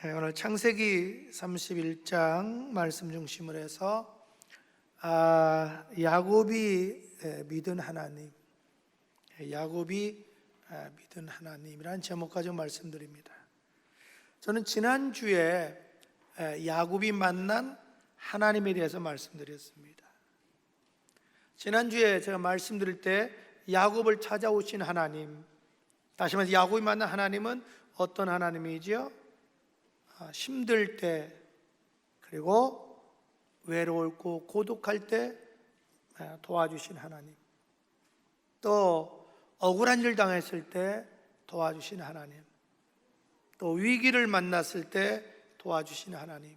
오늘 창세기 31장 말씀 중심으로 해서 야곱이 믿은 하나님, 야곱이 믿은 하나님이라는 제목 가지고 말씀드립니다. 저는 지난주에 야곱이 만난 하나님에 대해서 말씀드렸습니다. 지난주에 제가 말씀드릴 때 야곱을 찾아오신 하나님, 다시 말해서 야곱이 만난 하나님은 어떤 하나님이죠? 힘들 때, 그리고 외로울고 고독할 때 도와주신 하나님, 또 억울한 일 당했을 때 도와주신 하나님, 또 위기를 만났을 때 도와주신 하나님,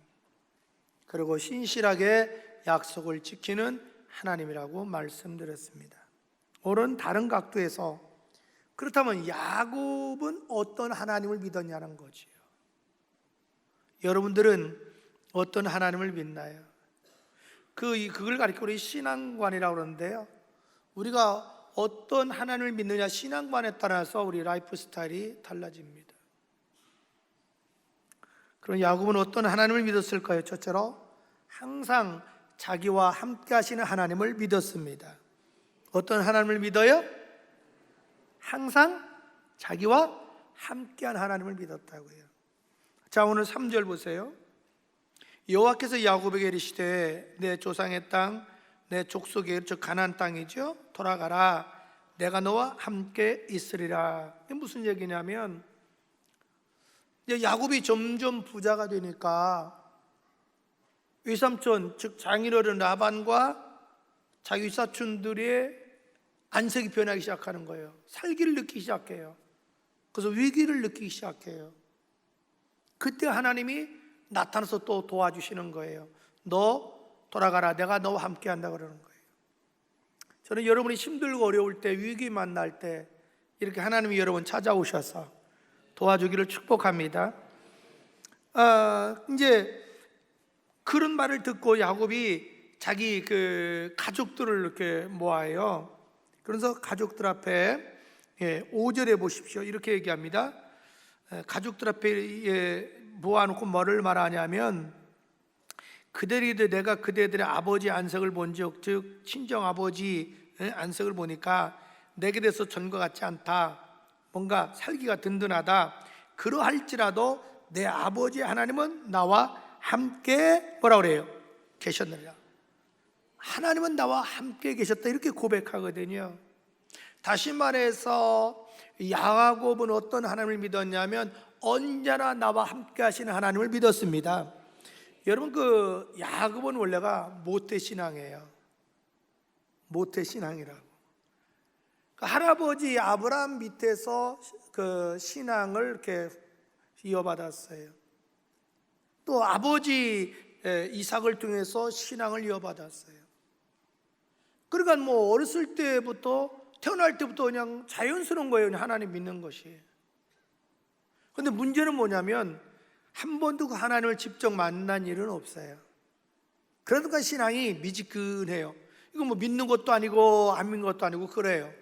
그리고 신실하게 약속을 지키는 하나님이라고 말씀드렸습니다. 오늘은 다른 각도에서, 그렇다면 야곱은 어떤 하나님을 믿었냐는 거지요. 여러분들은 어떤 하나님을 믿나요? 그걸 가리켜 우리 신앙관이라고 그러는데요, 우리가 어떤 하나님을 믿느냐, 신앙관에 따라서 우리 라이프 스타일이 달라집니다. 그럼 야곱은 어떤 하나님을 믿었을까요? 첫째로 항상 자기와 함께 하시는 하나님을 믿었습니다. 어떤 하나님을 믿어요? 항상 자기와 함께한 하나님을 믿었다고요. 자, 오늘 3절 보세요. 여호와께서 야곱에게 이르시되 내 조상의 땅, 내 족속의 즉 가나안 땅이죠, 돌아가라. 내가 너와 함께 있으리라. 이게 무슨 얘기냐면, 이제 야곱이 점점 부자가 되니까 외삼촌 즉 장인어른 라반과 자기 사촌들의 안색이 변하기 시작하는 거예요. 살기를 느끼기 시작해요. 그래서 위기를 느끼기 시작해요. 그때 하나님이 나타나서 또 도와주시는 거예요. 너 돌아가라, 내가 너와 함께 한다 그러는 거예요. 저는 여러분이 힘들고 어려울 때, 위기 만날 때 이렇게 하나님이 여러분 찾아오셔서 도와주기를 축복합니다. 이제 그런 말을 듣고 야곱이 자기 가족들을 이렇게 모아요. 그래서 가족들 앞에 5절에 보십시오. 이렇게 얘기합니다. 가족들 앞에 모아놓고 뭐를 말하냐면, 그들이 내가 그대들의 아버지 안색을 본즉, 즉 친정 아버지 안색을 보니까 내게 대해서 전과 같지 않다, 뭔가 살기가 든든하다. 그러할지라도 내 아버지 하나님은 나와 함께 뭐라 그래요? 계셨느니라. 하나님은 나와 함께 계셨다, 이렇게 고백하거든요. 다시 말해서 야곱은 어떤 하나님을 믿었냐면 언제나 나와 함께 하시는 하나님을 믿었습니다. 여러분, 야곱은 원래가 모태신앙이에요. 모태신앙이라고. 할아버지 아브라함 밑에서 신앙을 이렇게 이어받았어요. 또 아버지 이삭을 통해서 신앙을 이어받았어요. 그러니까 어렸을 때부터, 태어날 때부터 그냥 자연스러운 거예요, 하나님 믿는 것이. 그런데 문제는 뭐냐면 한 번도 그 하나님을 직접 만난 일은 없어요. 그러니까 신앙이 미지근해요. 이거 믿는 것도 아니고 안 믿는 것도 아니고 그래요.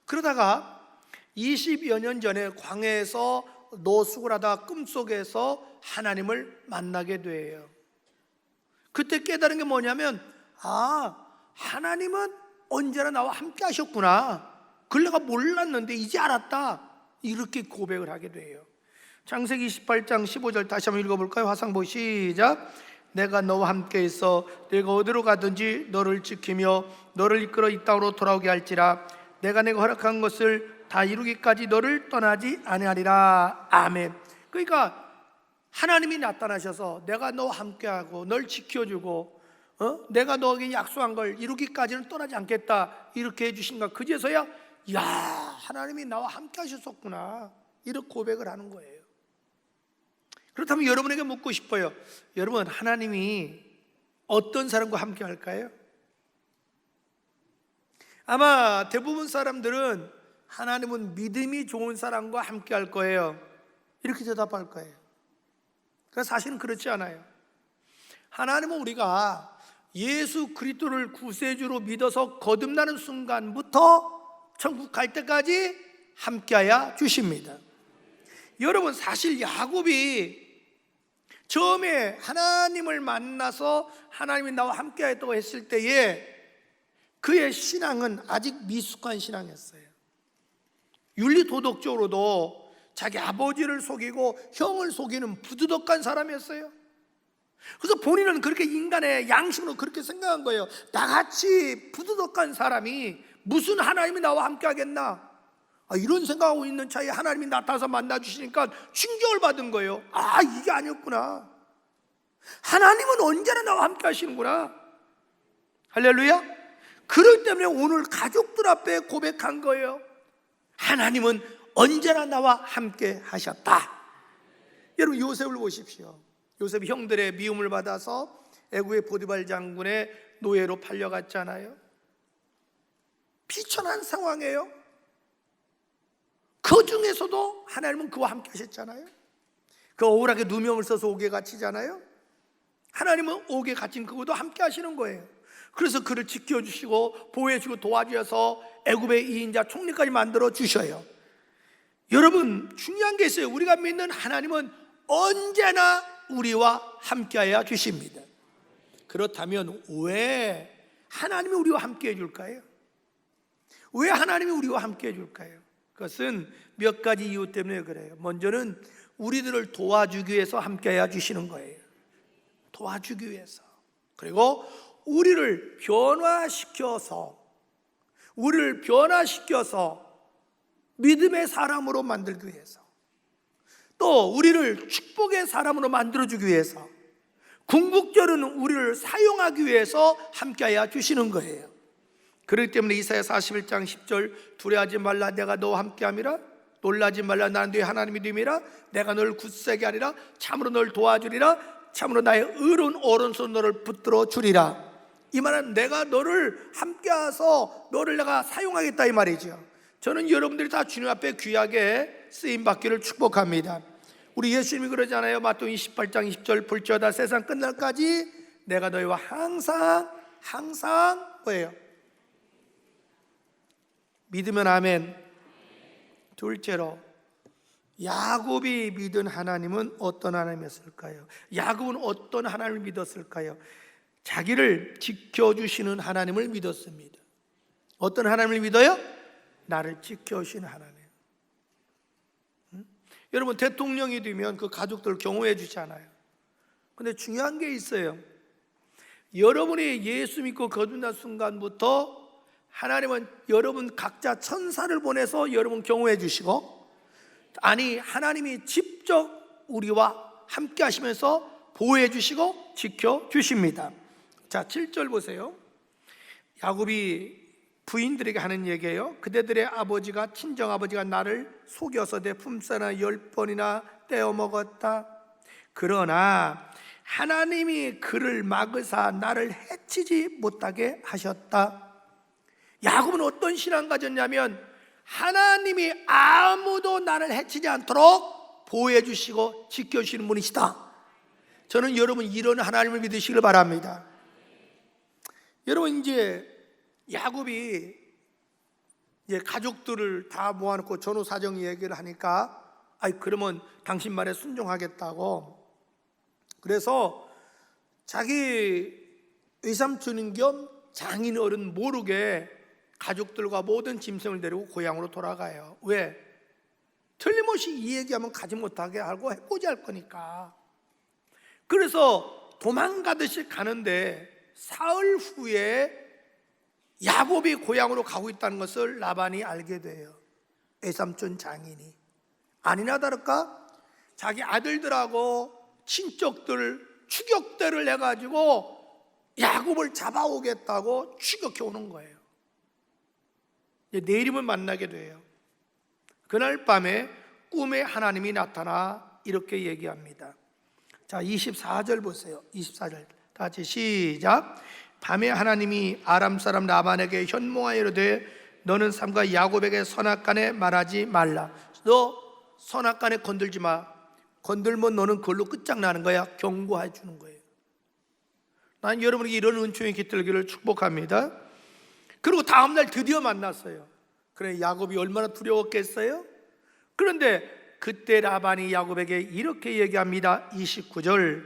그러다가 20여 년 전에 광야에서 노숙을 하다가 꿈속에서 하나님을 만나게 돼요. 그때 깨달은 게 뭐냐면, 하나님은 언제나 나와 함께 하셨구나. 그걸 내가 몰랐는데 이제 알았다, 이렇게 고백을 하게 돼요. 창세기 28장 15절 다시 한번 읽어볼까요? 화상보 시작. 내가 너와 함께 있어 내가 어디로 가든지 너를 지키며 너를 이끌어 이 땅으로 돌아오게 할지라. 내가 허락한 것을 다 이루기까지 너를 떠나지 아니하리라. 아멘. 그러니까 하나님이 나타나셔서 내가 너와 함께하고 널 지켜주고 내가 너에게 약속한 걸 이루기까지는 떠나지 않겠다, 이렇게 해주신가. 그제서야 하나님이 나와 함께 하셨었구나, 이렇게 고백을 하는 거예요. 그렇다면 여러분에게 묻고 싶어요. 여러분, 하나님이 어떤 사람과 함께 할까요? 아마 대부분 사람들은 하나님은 믿음이 좋은 사람과 함께 할 거예요, 이렇게 대답할 거예요. 그러나 사실은 그렇지 않아요. 하나님은 우리가 예수 그리스도를 구세주로 믿어서 거듭나는 순간부터 천국 갈 때까지 함께하여 주십니다. 여러분, 사실 야곱이 처음에 하나님을 만나서 하나님이 나와 함께하였다고 했을 때에 그의 신앙은 아직 미숙한 신앙이었어요. 윤리도덕적으로도 자기 아버지를 속이고 형을 속이는 부도덕한 사람이었어요. 그래서 본인은 그렇게 인간의 양심으로 그렇게 생각한 거예요. 나같이 부도덕한 사람이 무슨 하나님이 나와 함께 하겠나, 이런 생각하고 있는 차에 하나님이 나타나서 만나주시니까 충격을 받은 거예요. 이게 아니었구나. 하나님은 언제나 나와 함께 하시는구나. 할렐루야. 그렇기 때문에 오늘 가족들 앞에 고백한 거예요. 하나님은 언제나 나와 함께 하셨다. 여러분, 요셉을 보십시오. 요셉이 형들의 미움을 받아서 애굽의 보디발 장군의 노예로 팔려갔잖아요. 비천한 상황이에요. 그 중에서도 하나님은 그와 함께 하셨잖아요. 그 억울하게 누명을 써서 옥에 갇히잖아요. 하나님은 옥에 갇힌 그것도 함께 하시는 거예요. 그래서 그를 지켜주시고 보호해주고 도와주셔서 애굽의 2인자 총리까지 만들어 주셔요. 여러분, 중요한 게 있어요. 우리가 믿는 하나님은 언제나 우리와 함께하여 주십니다. 그렇다면 왜 하나님이 우리와 함께 해줄까요? 왜 하나님이 우리와 함께 해줄까요? 그것은 몇 가지 이유 때문에 그래요. 먼저는 우리들을 도와주기 위해서 함께해 주시는 거예요. 도와주기 위해서. 그리고 우리를 변화시켜서 믿음의 사람으로 만들기 위해서, 또 우리를 축복의 사람으로 만들어주기 위해서, 궁극적으로는 우리를 사용하기 위해서 함께하여 주시는 거예요. 그렇기 때문에 이사야 41장 10절 두려워하지 말라, 내가 너와 함께함이라. 놀라지 말라, 나는 네 하나님이 됨이라. 내가 너를 굳세게 하리라. 참으로 너를 도와주리라. 참으로 나의 의로운 오른손 너를 붙들어 주리라. 이 말은 내가 너를 함께해서 너를 내가 사용하겠다, 이 말이죠. 저는 여러분들이 다 주님 앞에 귀하게 쓰임받기를 축복합니다. 우리 예수님이 그러잖아요. 마태복음 28장 20절 볼지어다 세상 끝날까지 내가 너희와 항상 뭐예요? 믿으면 아멘. 둘째로, 야곱이 믿은 하나님은 어떤 하나님이었을까요? 야곱은 어떤 하나님을 믿었을까요? 자기를 지켜주시는 하나님을 믿었습니다. 어떤 하나님을 믿어요? 나를 지켜주시는 하나님. 여러분, 대통령이 되면 그 가족들 경호해 주잖아요. 근데 중요한 게 있어요. 여러분이 예수 믿고 거듭난 순간부터 하나님은 여러분 각자 천사를 보내서 여러분 경호해 주시고, 하나님이 직접 우리와 함께 하시면서 보호해 주시고 지켜 주십니다. 자, 7절 보세요. 야곱이 부인들에게 하는 얘기예요. 그대들의 아버지가, 친정아버지가 나를 속여서 내 품살을 10번이나 떼어먹었다. 그러나 하나님이 그를 막으사 나를 해치지 못하게 하셨다. 야곱은 어떤 신앙 가졌냐면, 하나님이 아무도 나를 해치지 않도록 보호해 주시고 지켜주시는 분이시다. 저는 여러분 이런 하나님을 믿으시길 바랍니다. 여러분, 이제 야곱이 이제 가족들을 다 모아놓고 전후 사정 얘기를 하니까, 그러면 당신 말에 순종하겠다고. 그래서 자기 외삼촌인 겸 장인 어른 모르게 가족들과 모든 짐승을 데리고 고향으로 돌아가요. 왜? 틀림없이 이 얘기하면 가지 못하게 하고 해코지 할 거니까. 그래서 도망가듯이 가는데 사흘 후에 야곱이 고향으로 가고 있다는 것을 라반이 알게 돼요. 외삼촌 장인이. 아니나 다를까 자기 아들들하고 친척들 추격대를 해가지고 야곱을 잡아오겠다고 추격해 오는 거예요. 내일임을 만나게 돼요. 그날 밤에 꿈에 하나님이 나타나 이렇게 얘기합니다. 자, 24절 보세요. 24절 다 같이 시작. 밤에 하나님이 아람 사람 라반에게 현몽하여 이르되 너는 삼가 야곱에게 선악간에 말하지 말라. 너 선악간에 건들지 마. 건들면 너는 그걸로 끝장나는 거야. 경고해 주는 거예요. 난 여러분에게 이런 은총이 깃들기를 축복합니다. 그리고 다음날 드디어 만났어요. 그래, 야곱이 얼마나 두려웠겠어요? 그런데 그때 라반이 야곱에게 이렇게 얘기합니다. 29절,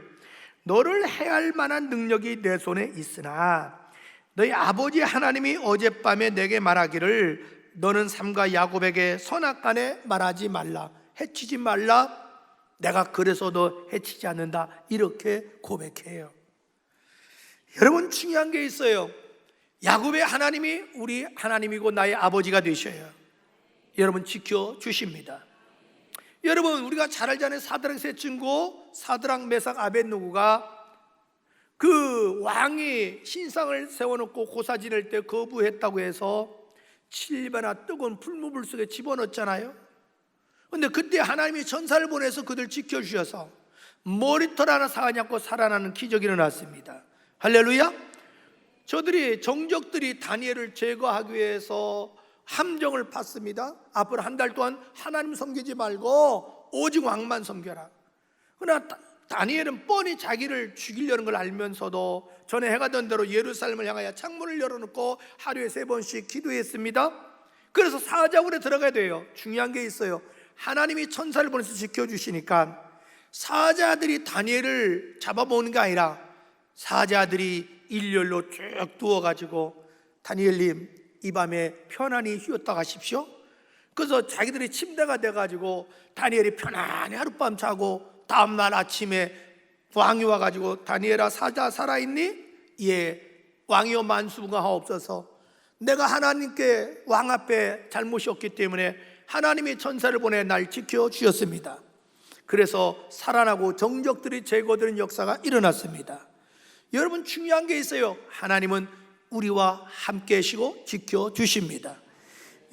너를 해할 만한 능력이 내 손에 있으나 너희 아버지 하나님이 어젯밤에 내게 말하기를 너는 삼가 야곱에게 선악간에 말하지 말라, 해치지 말라, 내가 그래서 너 해치지 않는다, 이렇게 고백해요. 여러분, 중요한 게 있어요. 야곱의 하나님이 우리 하나님이고 나의 아버지가 되셔요. 여러분, 지켜주십니다. 여러분, 우리가 잘 알잖아요. 사드락 세 친구, 사드락 메삭 아벳느고가 그 왕이 신상을 세워놓고 고사 지낼 때 거부했다고 해서 7배나 뜨거운 풀무불 속에 집어넣었잖아요. 근데 그때 하나님이 전사를 보내서 그들 지켜주셔서 머리털 하나 상하지 않고 살아나는 기적이 일어났습니다. 할렐루야. 저들이 정적들이 다니엘을 제거하기 위해서 함정을 팠습니다. 앞으로 한 달 동안 하나님 섬기지 말고 오직 왕만 섬겨라. 그러나 다니엘은 뻔히 자기를 죽이려는 걸 알면서도 전에 해가던 대로 예루살렘을 향하여 창문을 열어놓고 하루에 3번씩 기도했습니다. 그래서 사자굴에 들어가야 돼요. 중요한 게 있어요. 하나님이 천사를 보내서 지켜주시니까 사자들이 다니엘을 잡아먹는 게 아니라 사자들이 일렬로 쭉 누워가지고 다니엘님 이 밤에 편안히 쉬었다 가십시오. 그래서 자기들이 침대가 돼가지고 다니엘이 편안히 하룻밤 자고 다음날 아침에 왕이 와가지고 다니엘아, 사자 살아있니? 예, 왕이여 만수무강하옵소서. 내가 하나님께 왕 앞에 잘못이었기 때문에 하나님이 천사를 보내 날 지켜주셨습니다. 그래서 살아나고 정적들이 제거되는 역사가 일어났습니다. 여러분, 중요한 게 있어요. 하나님은 우리와 함께 하시고 지켜주십니다.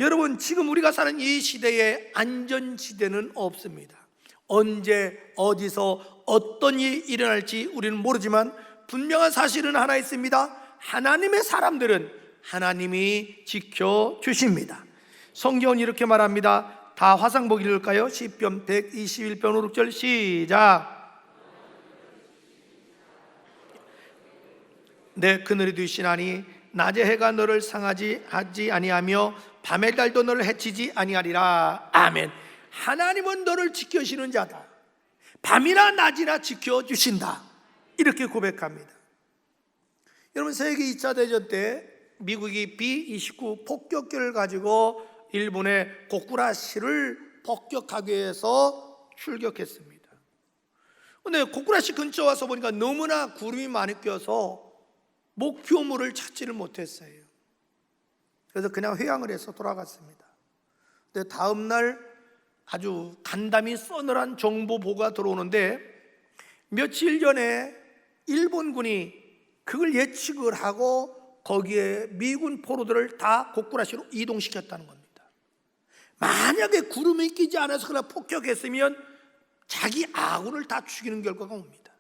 여러분, 지금 우리가 사는 이 시대에 안전지대는 없습니다. 언제 어디서 어떤 일이 일어날지 우리는 모르지만 분명한 사실은 하나 있습니다. 하나님의 사람들은 하나님이 지켜주십니다. 성경은 이렇게 말합니다. 다 화상 보기 읽을까요? 시편 121편 5, 6절 시작. 내 그늘이 되시나니 낮에 해가 너를 상하지 하지 아니하며 밤의 달도 너를 해치지 아니하리라. 아멘. 하나님은 너를 지켜주시는 자다. 밤이나 낮이나 지켜주신다. 이렇게 고백합니다. 여러분, 세계 2차 대전 때 미국이 B-29 폭격기를 가지고 일본의 고쿠라시를 폭격하기 위해서 출격했습니다. 근데 고쿠라시 근처 와서 보니까 너무나 구름이 많이 껴서 목표물을 찾지를 못했어요. 그래서 그냥 회항을 해서 돌아갔습니다. 근데 다음날 아주 간담이 서늘한 정보보고가 들어오는데 며칠 전에 일본군이 그걸 예측을 하고 거기에 미군 포로들을 다 고쿠라시로 이동시켰다는 겁니다. 만약에 구름이 끼지 않아서 그냥 폭격했으면 자기 아군을 다 죽이는 결과가 옵니다.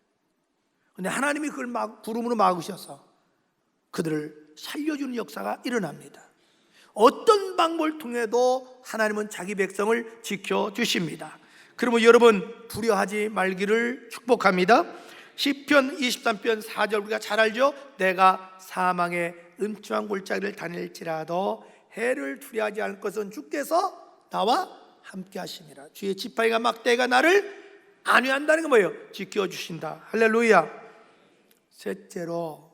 그런데 하나님이 그걸 구름으로 막으셔서 그들을 살려주는 역사가 일어납니다. 어떤 방법을 통해도 하나님은 자기 백성을 지켜주십니다. 그러면 여러분, 두려워하지 말기를 축복합니다. 시편 23편 4절 우리가 잘 알죠? 내가 사망의 음침한 골짜기를 다닐지라도 해를 두려워하지 않을 것은 주께서 나와 함께 하심이라. 주의 지팡이가 막대가 나를 안위한다는 게 뭐예요? 지켜주신다. 할렐루야. 셋째로,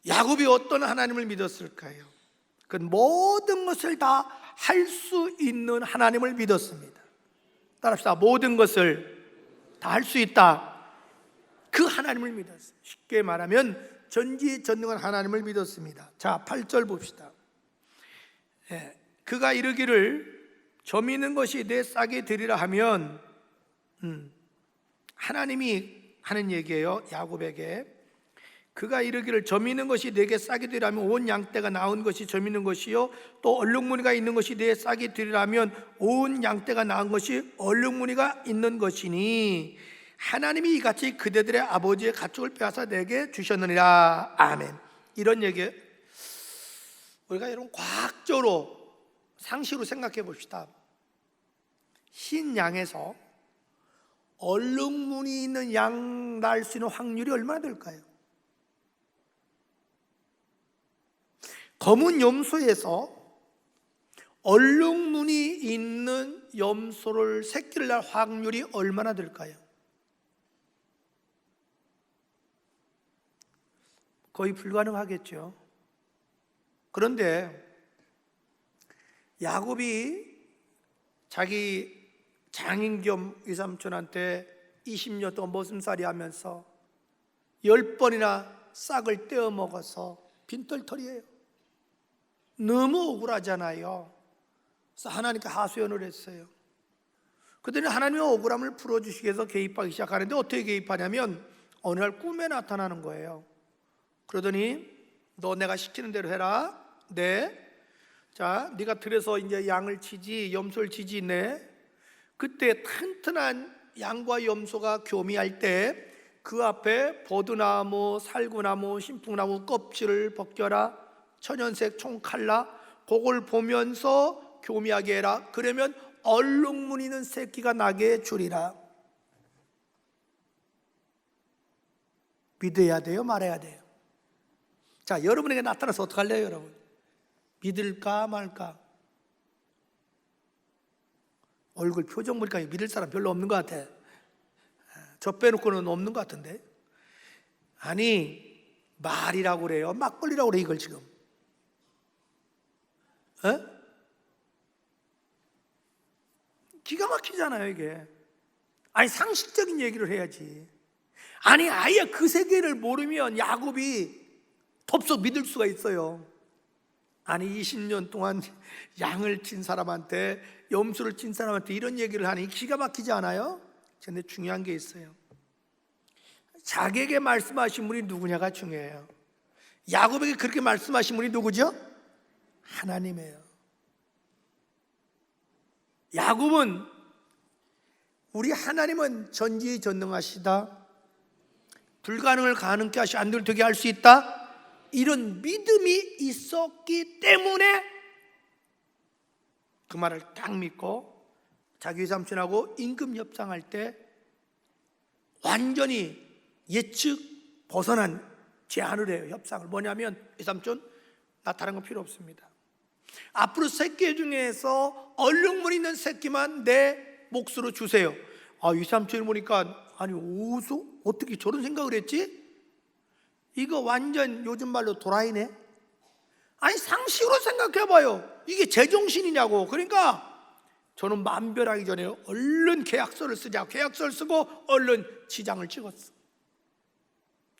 야곱이 어떤 하나님을 믿었을까요? 그 모든 것을 다 할 수 있는 하나님을 믿었습니다. 따라합시다. 모든 것을 다 할 수 있다. 그 하나님을 믿었어요. 쉽게 말하면 전지전능한 하나님을 믿었습니다. 자, 8절 봅시다. 그가 이르기를 점 있는 것이 내 싹이 되리라 하면, 하나님이 하는 얘기예요. 야곱에게. 그가 이르기를 점 있는 것이 내게 싹이 되리라면 온 양떼가 나은 것이 점 있는 것이요 또 얼룩무늬가 있는 것이 내 싹이 되리라면 온 양떼가 나은 것이 얼룩무늬가 있는 것이니 하나님이 이같이 그대들의 아버지의 가축을 빼앗아 내게 주셨느니라. 아멘. 이런 얘기 우리가 여러분 과학적으로 상식으로 생각해 봅시다. 흰 양에서 얼룩무늬 있는 양 날 수 있는 확률이 얼마나 될까요? 검은 염소에서 얼룩무늬 있는 염소를 새끼를 낳을 확률이 얼마나 될까요? 거의 불가능하겠죠. 그런데 야곱이 자기 장인 겸 외삼촌한테 20년 동안 머슴살이 하면서 10번이나 싹을 떼어 먹어서 빈털털이에요. 너무 억울하잖아요. 그래서 하나님께 하소연을 했어요. 그랬더니 하나님의 억울함을 풀어주시기 위해서 개입하기 시작하는데 어떻게 개입하냐면 어느 날 꿈에 나타나는 거예요. 그러더니 너 내가 시키는 대로 해라. 네. 자, 네가 들여서 이제 양을 치지, 염소를 치지. 네. 그때 튼튼한 양과 염소가 교미할 때 그 앞에 버드나무, 살구나무, 신풍나무 껍질을 벗겨라. 천연색 총칼라. 그걸 보면서 교미하게 해라. 그러면 얼룩무늬는 새끼가 나게 주리라. 믿어야 돼요, 말해야 돼요? 자, 여러분에게 나타나서 어떡할래요, 여러분? 믿을까 말까? 얼굴 표정 보니까 믿을 사람 별로 없는 것 같아. 저 빼놓고는 없는 것 같은데. 아니, 말이라고 그래요? 막걸리라고 그래, 이걸 지금? 기가 막히잖아요, 이게. 아니, 상식적인 얘기를 해야지. 아니, 아예 그 세계를 모르면 야곱이 덥석 믿을 수가 있어요. 아니, 20년 동안 양을 친 사람한테, 염소를 친 사람한테 이런 얘기를 하니 기가 막히지 않아요? 근데 중요한 게 있어요. 자기에게 말씀하신 분이 누구냐가 중요해요. 야곱에게 그렇게 말씀하신 분이 누구죠? 하나님이에요. 야곱은 우리 하나님은 전지전능하시다, 불가능을 가능케 하시 안 되게 할 수 있다, 이런 믿음이 있었기 때문에 그 말을 딱 믿고 자기 외삼촌하고 임금 협상할 때 완전히 예측 벗어난 제안을 해요. 협상을. 뭐냐면, 외삼촌, 나 다른 거 필요 없습니다. 앞으로 새끼 중에서 얼룩무늬 있는 새끼만 내 몫으로 주세요. 아, 외삼촌이 보니까 아니, 어떻게 저런 생각을 했지? 이거 완전 요즘 말로 도라이네. 아니, 상식으로 생각해봐요. 이게 제정신이냐고. 그러니까 저는 만별하기 전에 얼른 계약서를 쓰자. 계약서를 쓰고 얼른 지장을 찍었어.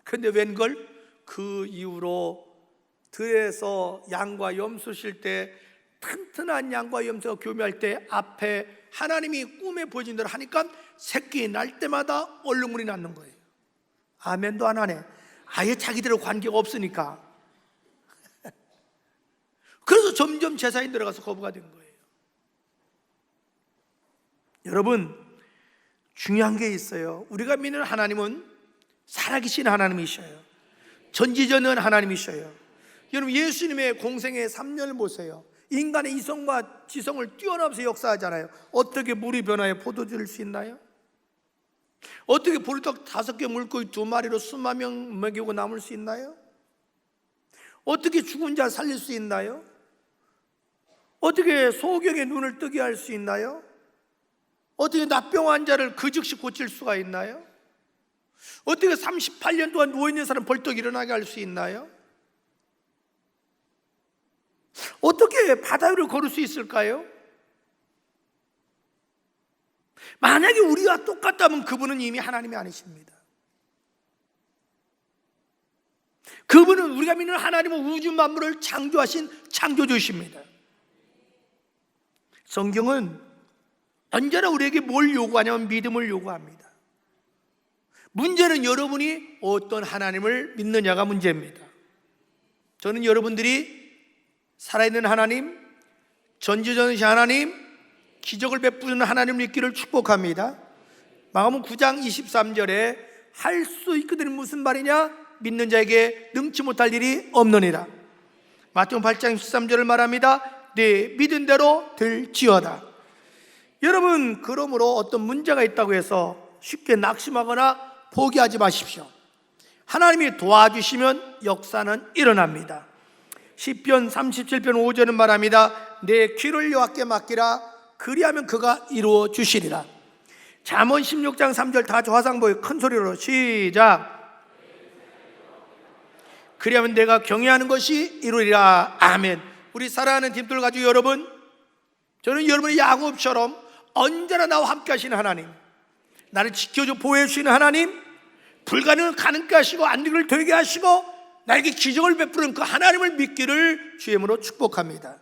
근데 웬걸 그 이후로 들에서 양과 염소 쉴 때, 튼튼한 양과 염소가 교미할 때 앞에 하나님이 꿈에 보여준 대로 하니까 새끼 날 때마다 얼룩무늬 났는 거예요. 아멘도 안 하네. 아예 자기들하고 관계가 없으니까. 그래서 점점 제사에 들어가서 거부가 된 거예요. 여러분, 중요한 게 있어요. 우리가 믿는 하나님은 살아계신 하나님이셔요. 전지전능한 하나님이셔요. 여러분, 예수님의 공생의 3년을 보세요. 인간의 이성과 지성을 뛰어넘어서 역사하잖아요. 어떻게 물이 변화해 포도주를 수 있나요? 어떻게 보리떡 5개 물고기 2마리로 수만 명 먹이고 남을 수 있나요? 어떻게 죽은 자 살릴 수 있나요? 어떻게 소경의 눈을 뜨게 할 수 있나요? 어떻게 납병 환자를 그 즉시 고칠 수가 있나요? 어떻게 38년 동안 누워있는 사람 벌떡 일어나게 할 수 있나요? 어떻게 바다 위를 걸을 수 있을까요? 만약에 우리와 똑같다면 그분은 이미 하나님이 아니십니다. 그분은, 우리가 믿는 하나님은 우주 만물을 창조하신 창조주십니다. 성경은 언제나 우리에게 뭘 요구하냐면 믿음을 요구합니다. 문제는 여러분이 어떤 하나님을 믿느냐가 문제입니다. 저는 여러분들이 살아있는 하나님, 전지전능하신 하나님, 기적을 베푸는 하나님을 믿기를 축복합니다. 마가복음 9장 23절에 할 수 있거든 무슨 말이냐? 믿는 자에게 능치 못할 일이 없느니라. 마태복음 8장 13절을 말합니다. 네 믿은 대로 될지어다. 여러분, 그러므로 어떤 문제가 있다고 해서 쉽게 낙심하거나 포기하지 마십시오. 하나님이 도와주시면 역사는 일어납니다. 시편 37편 5절은 말합니다. 내 귀를 여호와께 맡기라. 그리하면 그가 이루어 주시리라. 잠언 16장 3절 다 같이 화상 보여 큰 소리로 시작. 그리하면 내가 경외하는 것이 이루리라. 아멘. 우리 사랑하는 팀들 가지고 여러분, 저는 여러분의 야곱처럼 언제나 나와 함께 하시는 하나님, 나를 지켜줘 보호해 주시는 하나님, 불가능을 가능케 하시고 안 되기를 되게 하시고 나에게 기적을 베푸는 그 하나님을 믿기를 주의 이름으로 축복합니다.